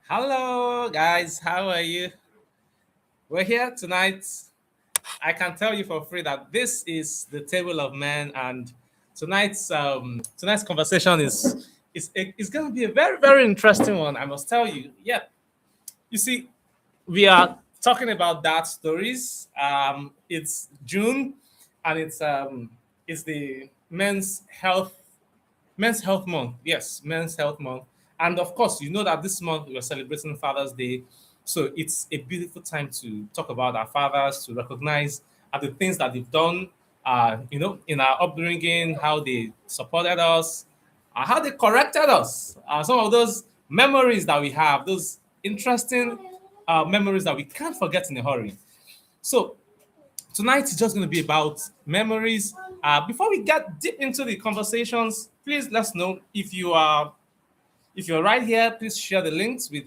Hello, guys. How are you? We're here tonight. I can tell you for free that this is the table of men, and tonight's conversation is going to be a very interesting one. I must tell you. Yeah, you see, we are talking about dad stories. It's June, and it's the Men's Health Month. Yes, Men's Health Month. And of course, you know that this month we're celebrating Father's Day. So it's a beautiful time to talk about our fathers, to recognize the things that they've done, in our upbringing, how they supported us, how they corrected us. Some of those memories that we have, those interesting memories that we can't forget in a hurry. So tonight is just going to be about memories. Before we get deep into the conversations, please let us know if you're right here. Please share the links with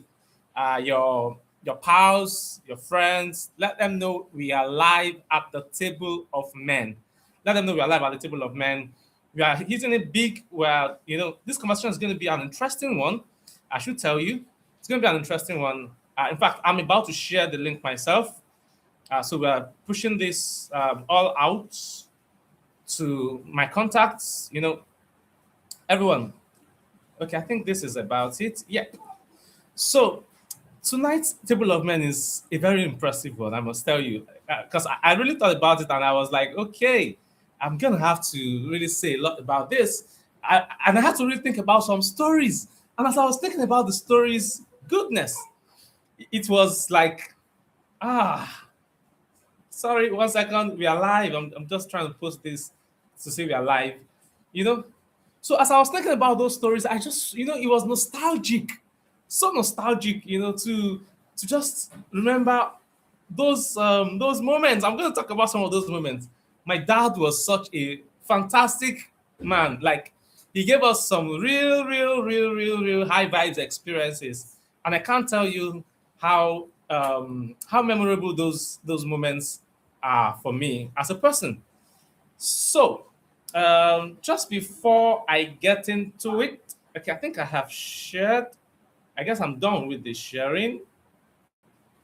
your pals, your friends. Let them know we are live at the table of men. Let them know we are live at the table of men. We are hitting it big. Where this conversation is going to be an interesting one. I should tell you, it's going to be an interesting one. In fact, I'm about to share the link myself. So we're pushing this all out to my contacts, everyone. Okay, I think this is about it. Yeah. So tonight's table of men is a very impressive one, I must tell you, because I really thought about it and I was like, okay, I'm gonna have to really say a lot about this, and I had to really think about some stories. And as I was thinking about the stories, goodness, it was like, ah, sorry, 1 second. We are live. I'm just trying to post this to say we are live. You know? So as I was thinking about those stories, I just, it was nostalgic. So nostalgic, to just remember those moments. I'm gonna talk about some of those moments. My dad was such a fantastic man. Like he gave us some real high vibes experiences. And I can't tell you how memorable those moments are for me as a person. So, just before I get into it, okay, I think I have shared. I guess I'm done with the sharing.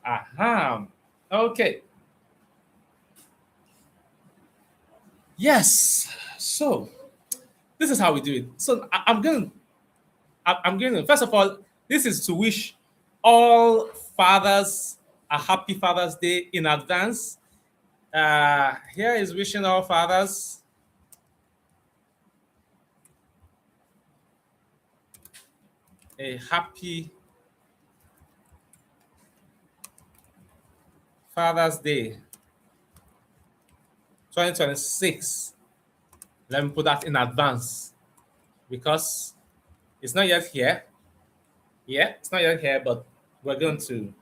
Aha. Okay. Yes. So this is how we do it. So I'm going to first of all, this is to wish all fathers a happy Father's Day in advance. Here is wishing all fathers a happy Father's Day 2026. Let me put that in advance because it's not yet here. Yeah, it's not yet here, but we're going to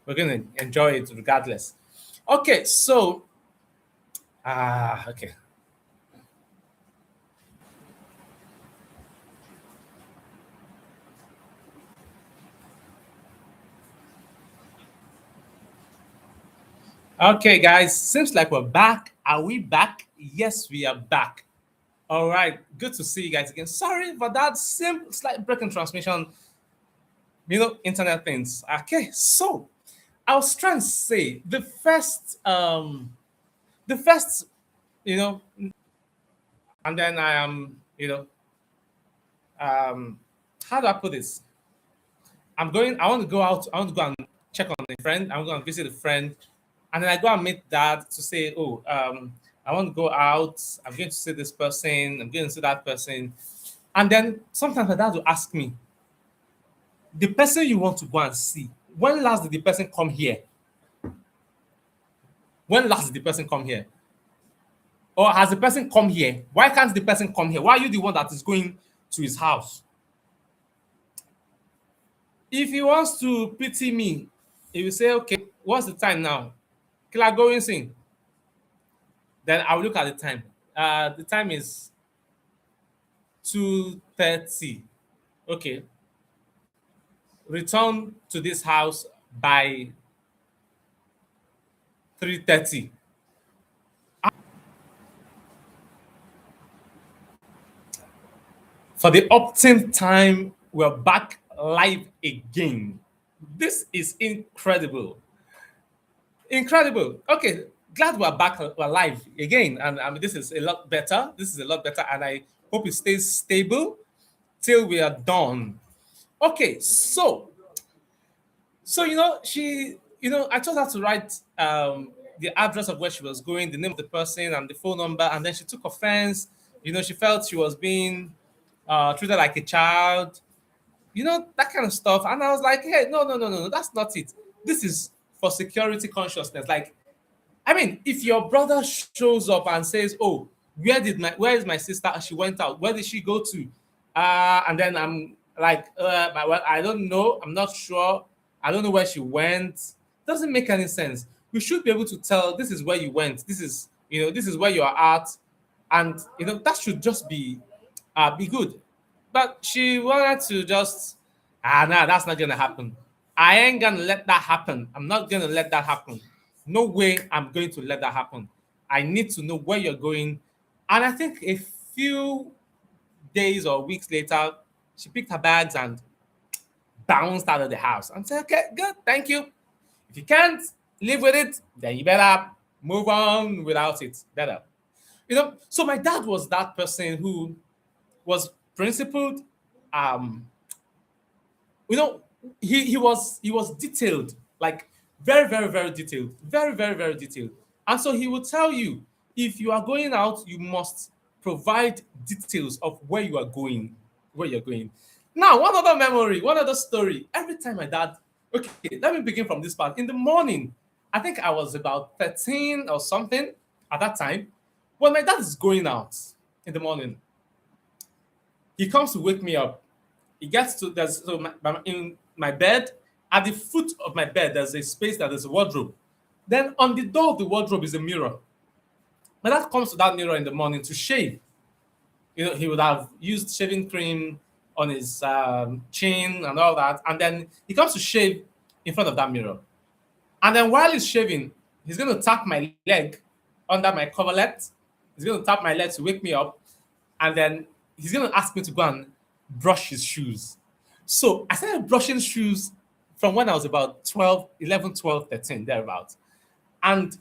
we're going to enjoy it regardless. Okay, so okay. Okay, guys, seems like we're back. Are we back? Yes, we are back. All right, good to see you guys again. Sorry for that same slight break in transmission, internet things. Okay, so I was trying to say the first, you know, and then I am, um, how do I put this? I want to go out, I want to go and check on a friend, I'm going to visit a friend, and then I go and meet dad to say, oh, I want to go out, I'm going to see this person, I'm going to see that person. And then sometimes my dad will ask me, the person you want to go and see, when last did the person come here? When last did the person come here? Or has the person come here? Why can't the person come here? Why are you the one that is going to his house? If he wants to pity me, he will say, okay, what's the time now? Killer going sing. Then I will look at the time. The time is 2:30. Okay. Return to this house by 3:30. For the opting time, we're back. live again. This is incredible. Incredible. Okay, glad we're back alive again. And I mean, this is a lot better. This is a lot better. And I hope it stays stable till we are done. Okay, so I told her to write the address of where she was going, the name of the person, and the phone number, and then she took offense. She felt she was being treated like a child, that kind of stuff. And I was like, hey, no, no, no, no, no, that's not it. This is for security consciousness. Like, I mean, if your brother shows up and says, "Oh, where is my sister? She went out. Where did she go to?" And then I'm like, well, I don't know. I'm not sure. I don't know where she went. Doesn't make any sense. We should be able to tell this is where you went. This is where you are at, and that should just be good. But she wanted to just, nah, that's not gonna happen. I ain't gonna let that happen. I'm not gonna let that happen. No way I'm going to let that happen. I need to know where you're going. And I think a few days or weeks later, she picked her bags and bounced out of the house and said, okay, good, thank you. If you can't live with it, then you better move on without it. Better. So my dad was that person who was principled. Um, you know, he was detailed, like very, very, very detailed, very, very, very detailed. And so he would tell you, if you are going out, you must provide details of where you're going. Now, one other memory, one other story. Every time my dad, okay, let me begin from this part. In the morning, I think I was about 13 or something at that time. When my dad is going out in the morning, he comes to wake me up. He gets to there's so in my bed, at the foot of my bed, there's a space that is a wardrobe. Then on the door of the wardrobe is a mirror. My dad comes to that mirror in the morning to shave. He would have used shaving cream on his chin and all that, and then he comes to shave in front of that mirror. And then while he's shaving, he's going to tap my leg under my coverlet. He's going to tap my leg to wake me up, and then he's going to ask me to go and brush his shoes. So I started brushing shoes from when I was about 12, 11, 12, 13, thereabouts. And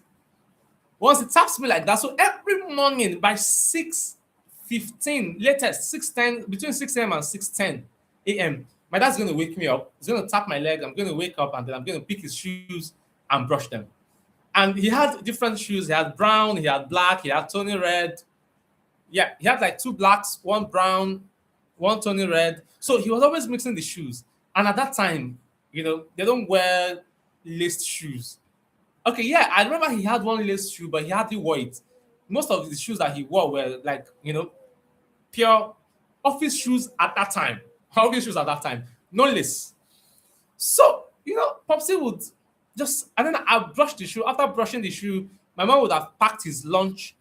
once it taps me like that, so every morning by 6:15, latest 6:10, between 6 a.m. and 6:10 a.m., my dad's going to wake me up. He's going to tap my leg. I'm going to wake up, and then I'm going to pick his shoes and brush them. And he had different shoes. He had brown, he had black, he had Tony red. Yeah, he had like two blacks, one brown, one Tony red. So he was always mixing the shoes. And at that time, they don't wear laced shoes. Okay, yeah, I remember he had one laced shoe, but he hardly wore it. Most of the shoes that he wore were like, pure office shoes at that time. Office shoes at that time. No lace. So, Popsy would and then I brushed the shoe. After brushing the shoe, my mom would have packed his lunch,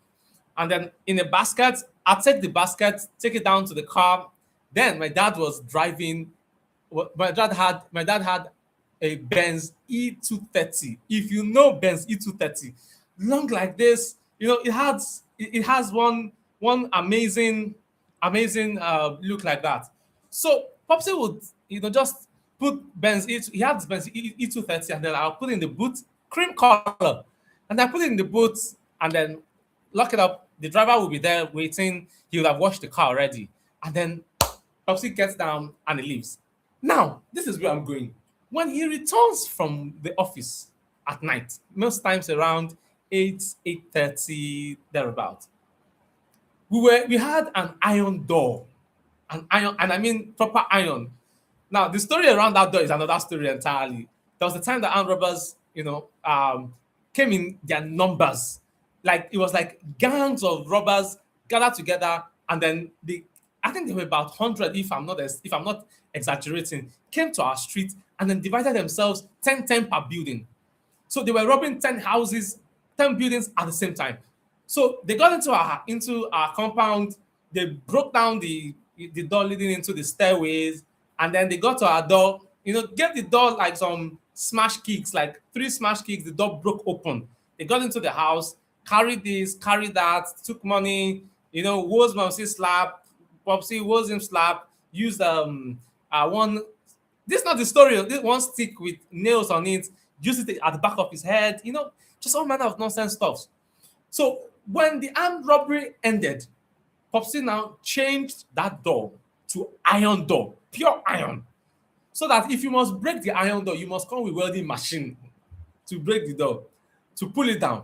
and then in a basket, I'd take the basket, take it down to the car. Then my dad was driving. My dad had a Benz E230. If you know Benz E230, long like this, it has one amazing look like that. So Popsy would just put he had Benz E230, and then I'll put in the boot, cream color, and I put it in the boot and then lock it up. The driver will be there waiting. He will have washed the car already, and then Popsy gets down and he leaves. Now, this is where I'm going. When he returns from the office at night, most times around 8:30 thereabout, we had an iron door, and I mean proper iron. Now, the story around that door is another story entirely. There was the time that armed robbers, came in their numbers. Like, it was like gangs of robbers gathered together, and then I think there were about 100, if I'm not exaggerating, came to our street and then divided themselves 10 per building. So they were robbing 10 houses, 10 buildings at the same time. So they got into our compound. They broke down the door leading into the stairways, and then they got to our door. Get the door like some smash kicks, like 3 smash kicks. The door broke open. They got into the house, carried this, carried that, took money. Was Popsy slap, Popsy was him slap. Used one This is not the story. This one stick with nails on it, use it at the back of his head, just all manner of nonsense stuff. So when the armed robbery ended, Popsy now changed that door to iron door, pure iron. So that if you must break the iron door, you must come with welding machine to break the door, to pull it down.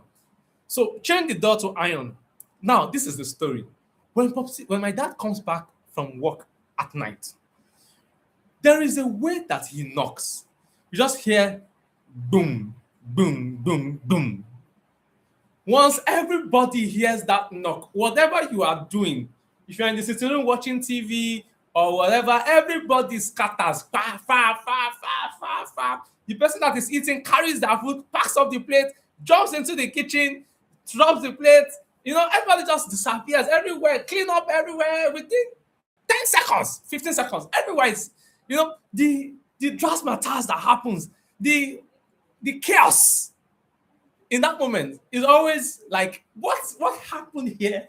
So change the door to iron. Now, this is the story. When my dad comes back from work at night, there is a way that he knocks. You just hear boom, boom, boom, boom. Once everybody hears that knock, whatever you are doing, if you're in the sitting room watching TV or whatever, everybody scatters. Fa, fa, fa, fa, fa, fa. The person that is eating carries their food, packs up the plate, jumps into the kitchen, drops the plate. Everybody just disappears everywhere, clean up everywhere within 10 seconds, 15 seconds. Everywhere is, the matters that happens, the chaos in that moment is always like, what happened here?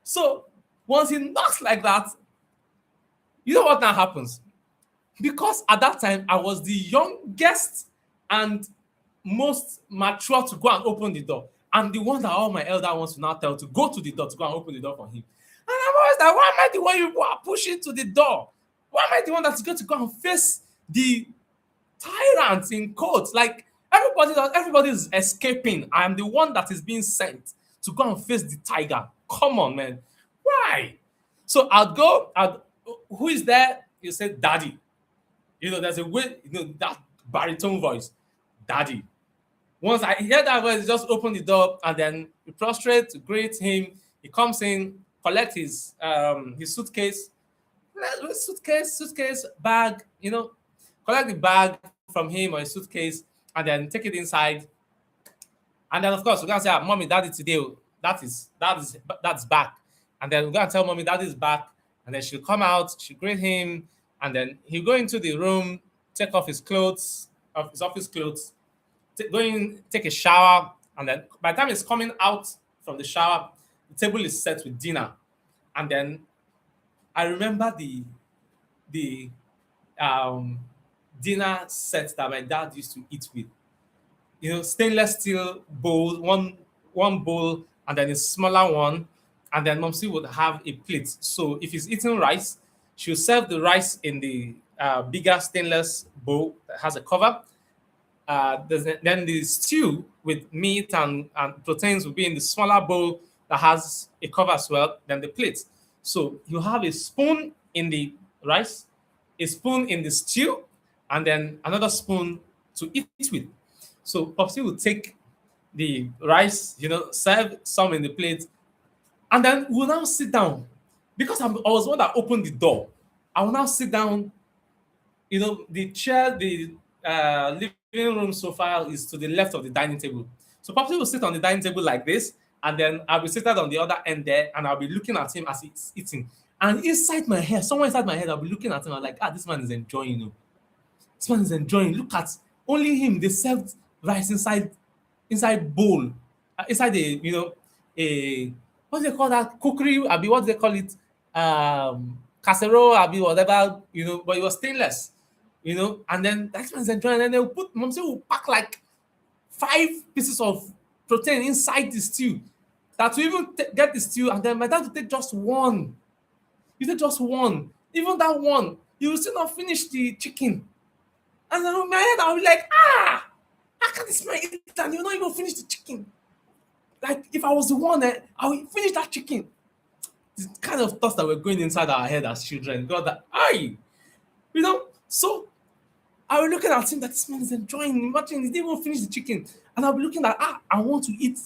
So once he knocks like that, you know what now happens? Because at that time I was the youngest and most mature to go and open the door. I'm the one that all my elder ones will now tell to go to the door to go and open the door for him. And I'm always like, why am I the one you are pushing to the door? Why am I the one that's going to go and face the tyrants in court? Like everybody is escaping. I am the one that is being sent to go and face the tiger. Come on, man. Why? So who is there? You say, Daddy. There's a way, that baritone voice, Daddy. Once I hear that voice, just open the door and then we prostrate to greet him. He comes in, collect his suitcase, bag, collect the bag from him or his suitcase and then take it inside. And then of course we're gonna say, Mommy, Daddy today, that's back. And then we're gonna tell Mommy Daddy's back, and then she'll come out, she'll greet him, and then he'll go into the room, take off his clothes, his office clothes, go in, take a shower, and then by the time he's coming out from the shower, the table is set with dinner. And then I remember the dinner set that my dad used to eat with. Stainless steel bowl, one bowl, and then a smaller one, and then Momsy would have a plate. So if he's eating rice, she'll serve the rice in the bigger stainless bowl that has a cover. Then the stew with meat and proteins will be in the smaller bowl that has a cover as well, then the plate. So you have a spoon in the rice, a spoon in the stew, and then another spoon to eat with. So Popsy will take the rice, serve some in the plate, and then we'll now sit down. Because I was one that opened the door, I will now sit down. The chair, the living room sofa is to the left of the dining table. So Popsy will sit on the dining table like this, and then I'll be seated on the other end there, and I'll be looking at him as he's eating. And somewhere inside my head, I'll be looking at him. I'm like, this man is enjoying. This man is enjoying. Look at only him. They served rice inside bowl, inside a what do they call that? Cookery, Abi, what do they call it? Casserole, Abi, whatever, but it was stainless, and then that man's enjoying, and then Momsy will pack like 5 pieces of protein inside the stew. That will even get the stew, and then my dad will take just one. You take just one. Even that one, you will still not finish the chicken. And then in my head, I'll be like, how can this man eat and you not even finish the chicken? Like, if I was the one, I would finish that chicken. The kind of thoughts that were going inside our head as children. God, so I was looking at him that this man is enjoying. Imagine he didn't even finish the chicken. And I'll be looking at, I want to eat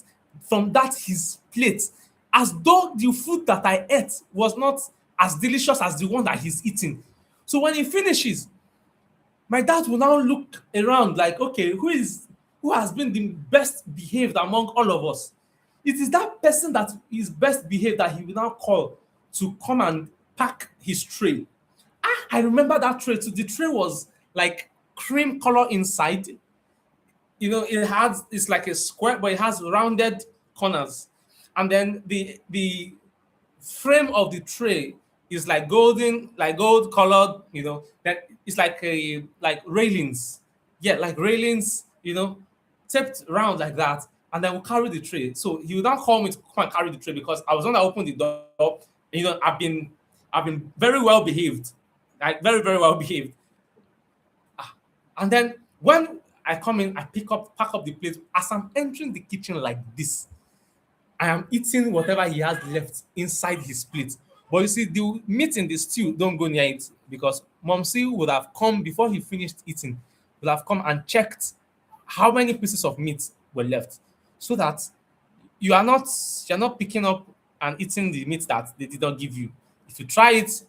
from his plate. As though the food that I ate was not as delicious as the one that he's eating. So when he finishes, my dad will now look around like, okay, who has been the best behaved among all of us? It is that person that is best behaved that he will now call to come and pack his tray. I remember that tray too. The tray was like cream color inside. It's like a square, but it has rounded corners. And then the frame of the tray It's like golden, like gold colored, you know, that it's like a like railings. Yeah, like railings, you know, taped around like that. And then we'll carry the tray. So he would not call me to come and carry the tray because I was the one that opened the door. You know, I've been very well behaved. Like very, very well behaved. And then when I come in, I pack up the plate. As I'm entering the kitchen like this, I am eating whatever he has left inside his plate. But you see, the meat in the stew, don't go near it because Momsi would have come before he finished eating, would have come and checked how many pieces of meat were left, so that you're not picking up and eating the meat that they did not give you. If you try it,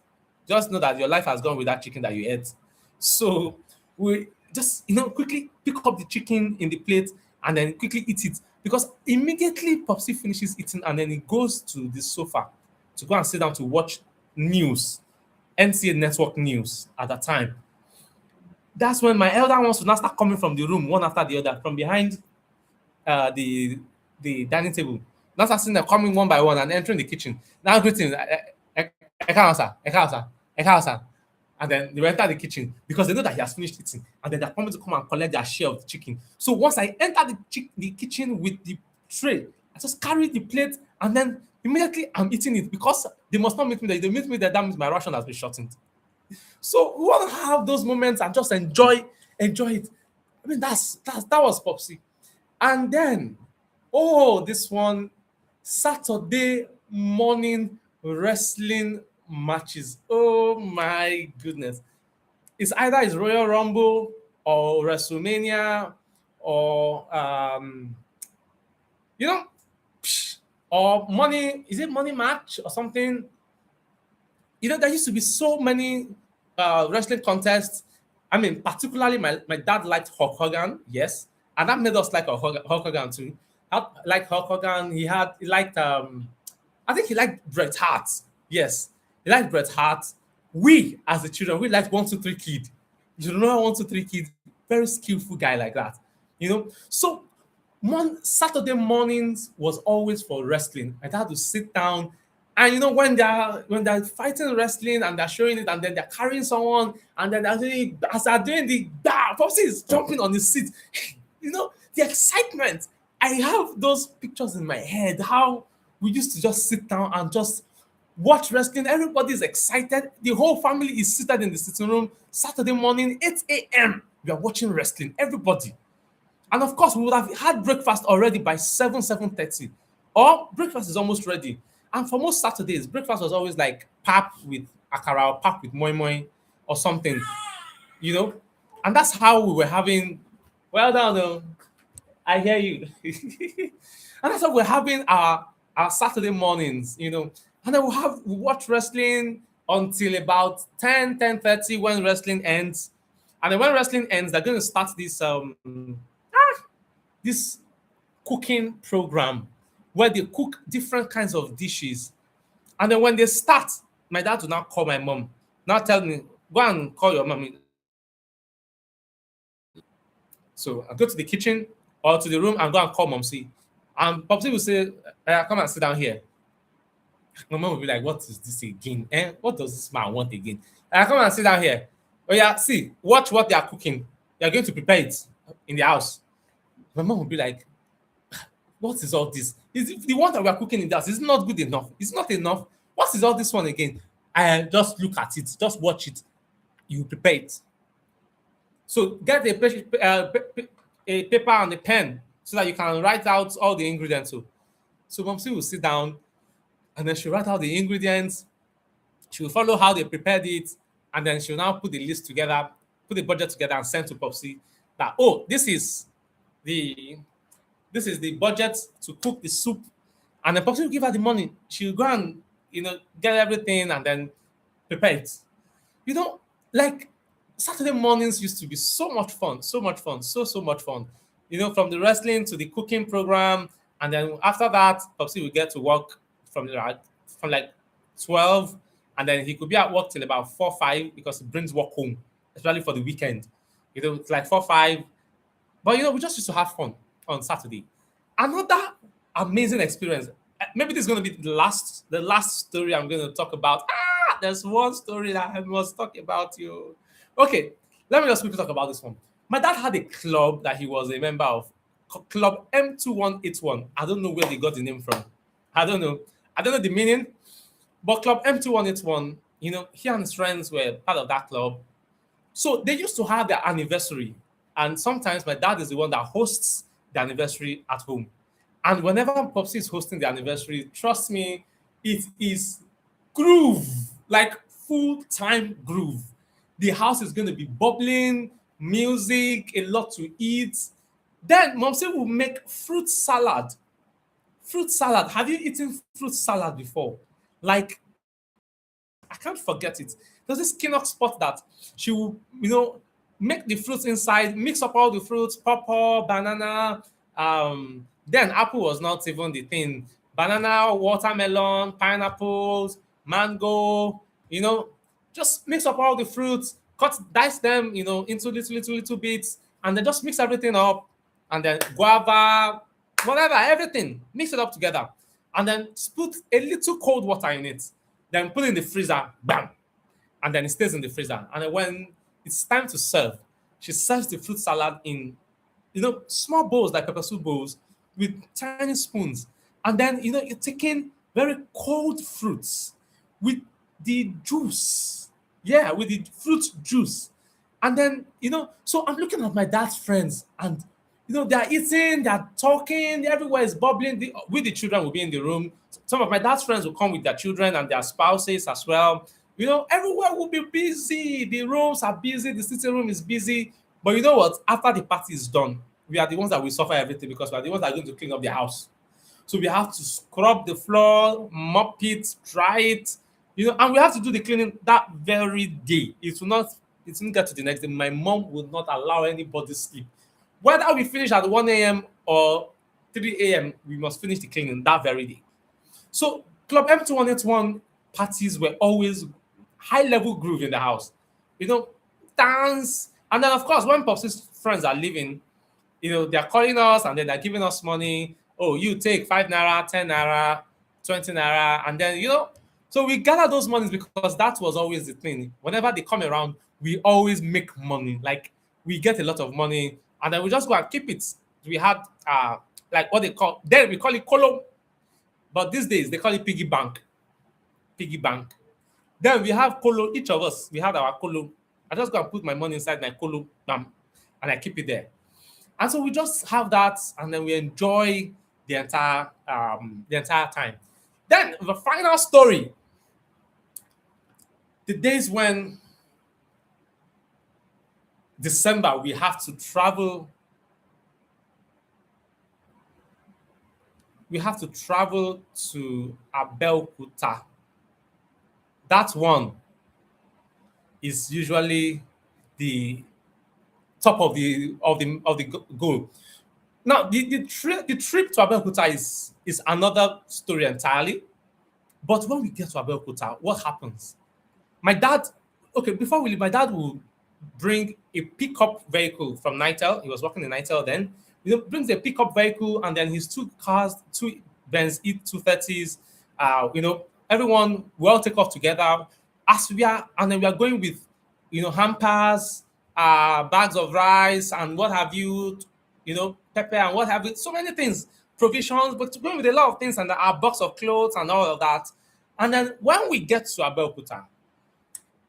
just know that your life has gone with that chicken that you ate. So we just quickly pick up the chicken in the plate and then quickly eat it because immediately Popsy finishes eating and then he goes to the sofa to go and sit down to watch news, NCA network news at that time. That's when my elder ones will now start coming from the room one after the other from behind uh, the the dining table. Now start seeing them coming one by one and entering the kitchen. Now greeting, Eka Eka Eka, and then they will enter the kitchen because they know that he has finished eating, and then they're coming to come and collect their share of the chicken. So once I enter the kitchen with the tray, I just carry the plate and then immediately I'm eating it because they must not meet me there. If they meet me there, that means my ration has been shortened. So we want to have those moments and just enjoy it. I mean, that was Popsy. And then, oh, this one, Saturday morning wrestling matches. Oh my goodness. It's Royal Rumble or WrestleMania or you know, or money, is it money match or something? There used to be so many wrestling contests. I mean, particularly my dad liked Hulk Hogan, yes, and that made us like Hulk Hogan too. Like Hulk Hogan, he liked I think he liked Bret Hart, yes, he liked Bret Hart. We as the children, we liked 1, 2, 3 Kid. You know 1, 2, 3 Kid, very skillful guy like that, So Saturday mornings was always for wrestling. I had to sit down, and when they're fighting wrestling and they're showing it, and then they're carrying someone, and then as they're doing the Popsy is jumping on the seat. The excitement. I have those pictures in my head. How we used to just sit down and just watch wrestling. Everybody's excited. The whole family is seated in the sitting room. Saturday morning, 8 a.m. We are watching wrestling. Everybody. And of course, we would have had breakfast already by 7:30. Or breakfast is almost ready. And for most Saturdays, breakfast was always like pap with akara or pap with moi moi or something, you know. And that's how we were having, well done, I hear you. And that's how we're having our Saturday mornings. And then we watch wrestling until about 10:30 when wrestling ends. And then when wrestling ends, they're going to start this cooking program where they cook different kinds of dishes. And then when they start, my dad will now call my mom. Now tell me, go and call your mommy. So I go to the kitchen or to the room and go and call Momsy. And Popsy will say, come and sit down here. My mom will be like, what is this again? What does this man want again? Come and sit down here. Oh yeah, see, watch what they are cooking. They are going to prepare it in the house. My mom will be like, what is all this? Is the one that we are cooking in the house is not good enough? It's not enough. What is all this one again? I just look at it, just watch it. You prepare it. So get a paper and a pen so that you can write out all the ingredients. So Momsi will sit down and then she'll write out the ingredients. She'll follow how they prepared it, and then she'll now put the list together, put the budget together, and send to Popsy that the this is the budget to cook the soup, and then Popsy will give her the money. She'll go and get everything and then prepare it. Like Saturday mornings used to be so much fun, so much fun, so much fun. From the wrestling to the cooking program, and then after that, Popsy will get to work from like 12, and then he could be at work till about 4, 5 because he brings work home, especially for the weekend. It's like 4, 5. But we just used to have fun on Saturday. Another amazing experience. Maybe this is going to be the last story I'm going to talk about. There's one story that I must talk about you. Okay, let me just quickly talk about this one. My dad had a club that he was a member of, Club M2181. I don't know where they got the name from. I don't know. I don't know the meaning, but Club M2181, he and his friends were part of that club. So they used to have their anniversary. And sometimes my dad is the one that hosts the anniversary at home. And whenever Popsy is hosting the anniversary, trust me, it is groove, like full time groove. The house is going to be bubbling, music, a lot to eat. Then Momsy will make fruit salad. Fruit salad. Have you eaten fruit salad before? Like, I can't forget it. There's this Kinox spot that she will, make the fruits inside, mix up all the fruits, pawpaw, banana. Then apple was not even the thing. Banana, watermelon, pineapples, mango, just mix up all the fruits, dice them, into little bits, and then just mix everything up, and then guava, whatever, everything, mix it up together, and then put a little cold water in it, then put it in the freezer, bam, and then it stays in the freezer. And then when it's time to serve, she serves the fruit salad in, small bowls like pepper soup bowls with tiny spoons. And then, you're taking very cold fruits with the juice. Yeah, with the fruit juice. And then, so I'm looking at my dad's friends and, they're eating, they're talking, everywhere is bubbling. We, the children, will be in the room. Some of my dad's friends will come with their children and their spouses as well. Everywhere will be busy. The rooms are busy. The sitting room is busy. But you know what? After the party is done, we are the ones that will suffer everything because we are the ones that are going to clean up the house. So we have to scrub the floor, mop it, dry it, and we have to do the cleaning that very day. It won't get to the next day. My mom will not allow anybody to sleep. Whether we finish at 1 a.m. or 3 a.m., we must finish the cleaning that very day. So Club M2181 parties were always high level groove in the house. Dance. And then of course when Popsy's friends are leaving, they're calling us and then they're giving us money. Oh, you take 5 naira, 10 naira, 20 naira, and then so we gather those monies because that was always the thing. Whenever they come around, we always make money. Like we get a lot of money, and then we just go and keep it. We had like what they call, then we call it colo, but these days they call it piggy bank. Piggy bank. Then we have colo. Each of us, we have our colo. I just go and put my money inside my colo, bam, and I keep it there. And so we just have that, and then we enjoy the entire time. Then the final story, the days when December we have to travel. We have to travel to Abeokuta. That one is usually the top of the goal. Now, the trip to Abeokuta is another story entirely. But when we get to Abeokuta, what happens? My dad, okay, before we leave, my dad will bring a pickup vehicle from Nitel. He was working in Nitel then. Brings a pickup vehicle and then his two cars, two Benz E230s. Everyone will all take off together as we are, and then we are going with, hampers, bags of rice and what have you, pepper and what have you, so many things, provisions, but going with a lot of things and our box of clothes and all of that. And then when we get to Abeokuta,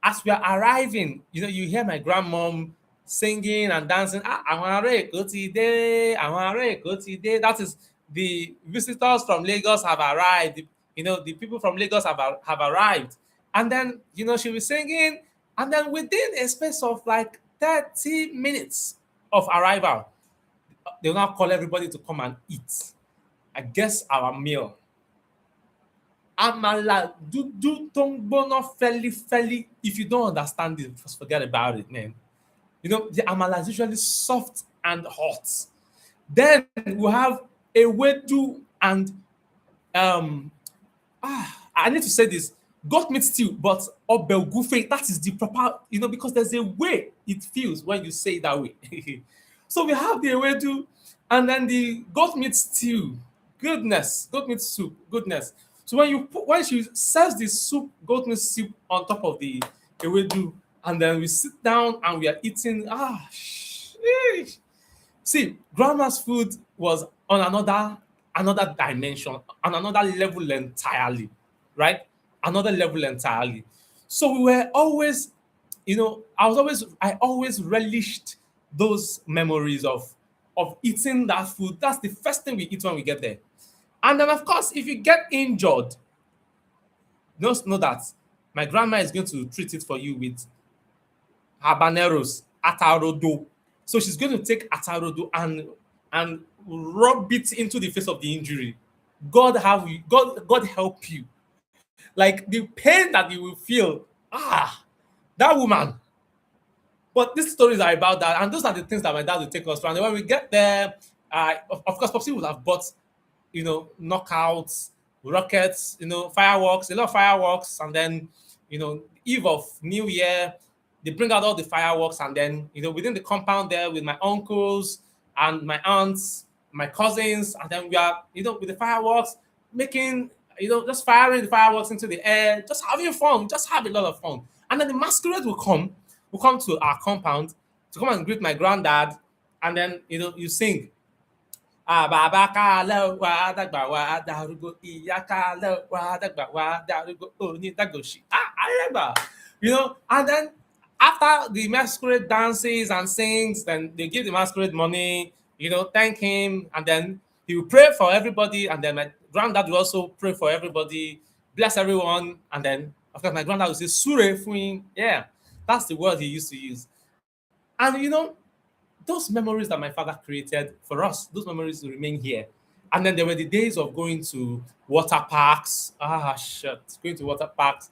as we are arriving, you hear my grandmom singing and dancing. Aware Kotide, Aware Kotide. That is the visitors from Lagos have arrived. The people from Lagos have arrived. And then, she was singing. And then within a space of like 30 minutes of arrival, they'll now call everybody to come and eat. I guess our meal. Amala, do tongbono feli. If you don't understand it, just forget about it, man. The amala is usually soft and hot. Then we have a wedu and I need to say this, goat meat stew, but obelgufe. That is the proper, because there's a way it feels when you say it that way. So we have the wedu and then the goat meat stew. Goodness, goat meat soup, goodness. So when she serves the soup, goat milk soup on top of the ewedu, and then we sit down and we are eating. Sheesh. See, grandma's food was on another dimension, on another level entirely, right? Another level entirely. So we were always, I always relished those memories of eating that food. That's the first thing we eat when we get there. And then, of course, if you get injured, just know that my grandma is going to treat it for you with habaneros, atarodo. So she's going to take atarodo and rub it into the face of the injury. God help you. Like the pain that you will feel. That woman. But these stories are about that, and those are the things that my dad will take us through. And when we get there, of course, Popsy would have bought, knockouts, rockets, fireworks, a lot of fireworks, and then, eve of New Year, they bring out all the fireworks, and then, within the compound there with my uncles and my aunts, my cousins, and then we are, with the fireworks, making, just firing the fireworks into the air, just having fun, just have a lot of fun. And then the masquerade will come to our compound to come and greet my granddad, and then, you sing. Bàbá kálẹ̀ wá dàgbà wá darúgbó, ìyá kálẹ̀ wá dàgbà wá darúgbó, onídàgbòsí. I remember, and then after the masquerade dances and sings, then they give the masquerade money, thank him, and then he will pray for everybody, and then my granddad will also pray for everybody, bless everyone, and then, of course, my granddad will say, Sure Fuin. Yeah, that's the word he used to use. And, those memories that my father created for us, those memories remain here. And then there were the days of going to water parks. Going to water parks.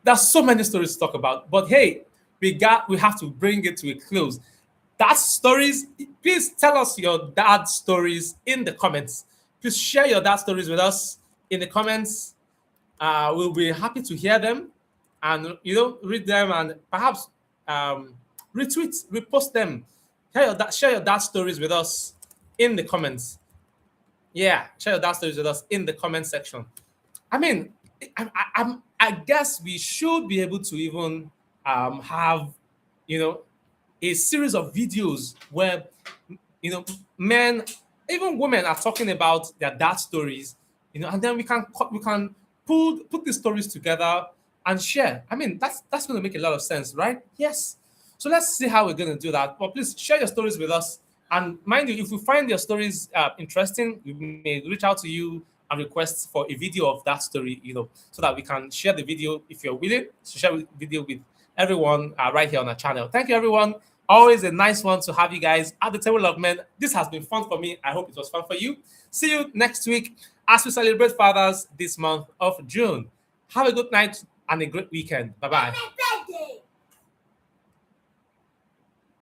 There's so many stories to talk about. But hey, we have to bring it to a close. That stories, please tell us your dad stories in the comments. Please share your dad stories with us in the comments. We'll be happy to hear them and read them and perhaps retweet, repost them. Share your dad stories with us in the comments. Yeah, share your dad stories with us in the comment section. I mean, I guess we should be able to even have, a series of videos where, men, even women are talking about their dad stories, and then we can put these stories together and share. I mean, that's going to make a lot of sense, right? Yes. So let's see how we're going to do that. But please share your stories with us. And mind you, if we find your stories interesting, we may reach out to you and request for a video of that story, so that we can share the video if you're willing to share the video with everyone right here on our channel. Thank you, everyone. Always a nice one to have you guys at the Table of Men. This has been fun for me. I hope it was fun for you. See you next week as we celebrate Fathers this month of June. Have a good night and a great weekend. Bye-bye.